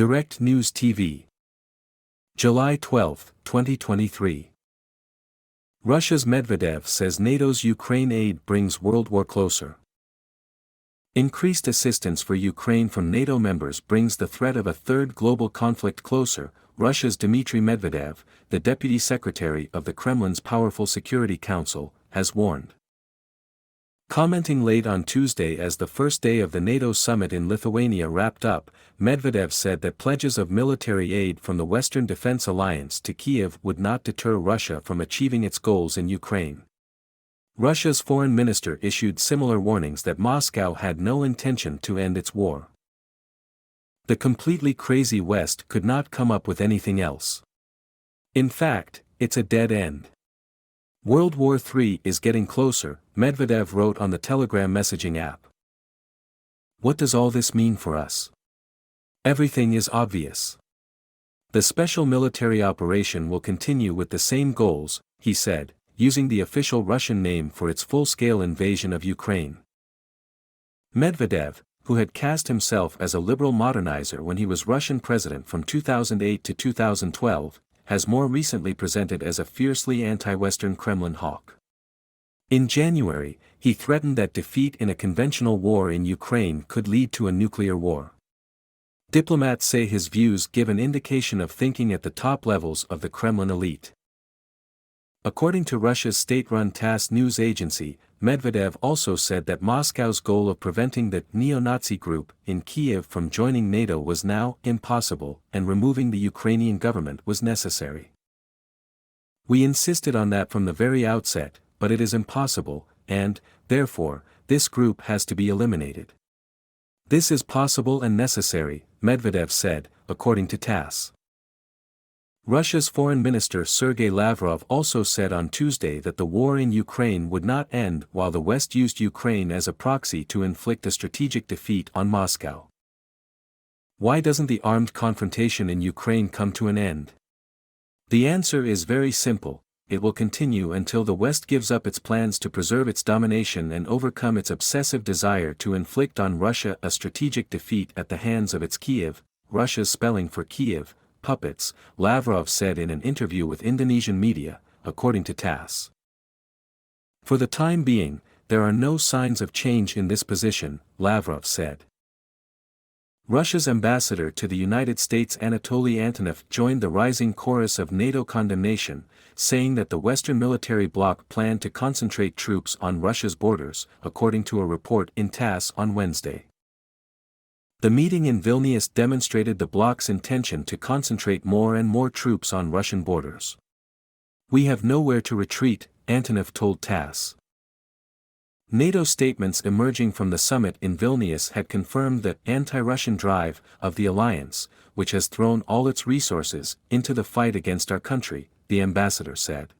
Direct News TV. July 12, 2023. Russia's Medvedev says NATO's Ukraine aid brings World War closer. Increased assistance for Ukraine from NATO members brings the threat of a third global conflict closer, Russia's Dmitry Medvedev, the Deputy Secretary of the Kremlin's powerful Security Council, has warned. Commenting late on Tuesday as the first day of the NATO summit in Lithuania wrapped up, Medvedev said that pledges of military aid from the Western Defense Alliance to Kyiv would not deter Russia from achieving its goals in Ukraine. Russia's foreign minister issued similar warnings that Moscow had no intention to end its war. The completely crazy West could not come up with anything else. In fact, it's a dead end. World War III is getting closer, Medvedev wrote on the Telegram messaging app. What does all this mean for us? Everything is obvious. The special military operation will continue with the same goals, he said, using the official Russian name for its full-scale invasion of Ukraine. Medvedev, who had cast himself as a liberal modernizer when he was Russian president from 2008 to 2012, has more recently presented as a fiercely anti-Western Kremlin hawk. In January, he threatened that defeat in a conventional war in Ukraine could lead to a nuclear war. Diplomats say his views give an indication of thinking at the top levels of the Kremlin elite. According to Russia's state-run TASS news agency, Medvedev also said that Moscow's goal of preventing the neo-Nazi group in Kyiv from joining NATO was now impossible and removing the Ukrainian government was necessary. We insisted on that from the very outset, but it is impossible, and, therefore, this group has to be eliminated. This is possible and necessary, Medvedev said, according to TASS. Russia's Foreign Minister Sergei Lavrov also said on Tuesday that the war in Ukraine would not end while the West used Ukraine as a proxy to inflict a strategic defeat on Moscow. Why doesn't the armed confrontation in Ukraine come to an end? The answer is very simple: it will continue until the West gives up its plans to preserve its domination and overcome its obsessive desire to inflict on Russia a strategic defeat at the hands of its Kyiv, Russia's spelling for Kyiv, puppets, Lavrov said in an interview with Indonesian media, according to TASS. For the time being, there are no signs of change in this position, Lavrov said. Russia's ambassador to the United States Anatoly Antonov joined the rising chorus of NATO condemnation, saying that the Western military bloc planned to concentrate troops on Russia's borders, according to a report in TASS on Wednesday. The meeting in Vilnius demonstrated the bloc's intention to concentrate more and more troops on Russian borders. We have nowhere to retreat, Antonov told TASS. NATO statements emerging from the summit in Vilnius had confirmed the anti-Russian drive of the alliance, which has thrown all its resources into the fight against our country, the ambassador said.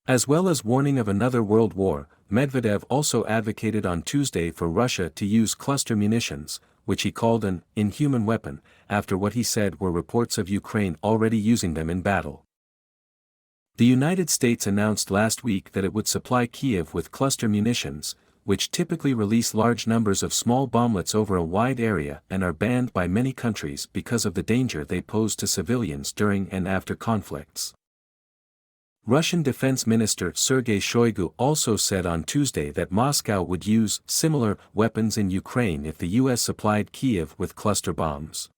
As well as warning of another world war, Medvedev also advocated on Tuesday for Russia to use cluster munitions, which he called an inhuman weapon, after what he said were reports of Ukraine already using them in battle. The United States announced last week that it would supply Kyiv with cluster munitions, which typically release large numbers of small bomblets over a wide area and are banned by many countries because of the danger they pose to civilians during and after conflicts. Russian Defense Minister Sergei Shoigu also said on Tuesday that Moscow would use similar weapons in Ukraine if the U.S. supplied Kyiv with cluster bombs.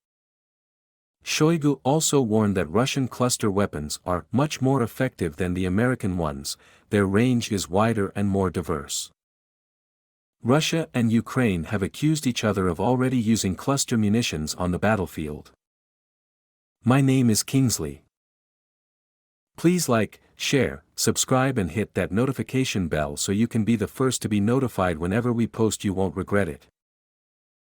Shoigu also warned that Russian cluster weapons are much more effective than the American ones, their range is wider and more diverse. Russia and Ukraine have accused each other of already using cluster munitions on the battlefield. My name is Kingsley. Please like, share, subscribe and hit that notification bell so you can be the first to be notified whenever we post. You won't regret it.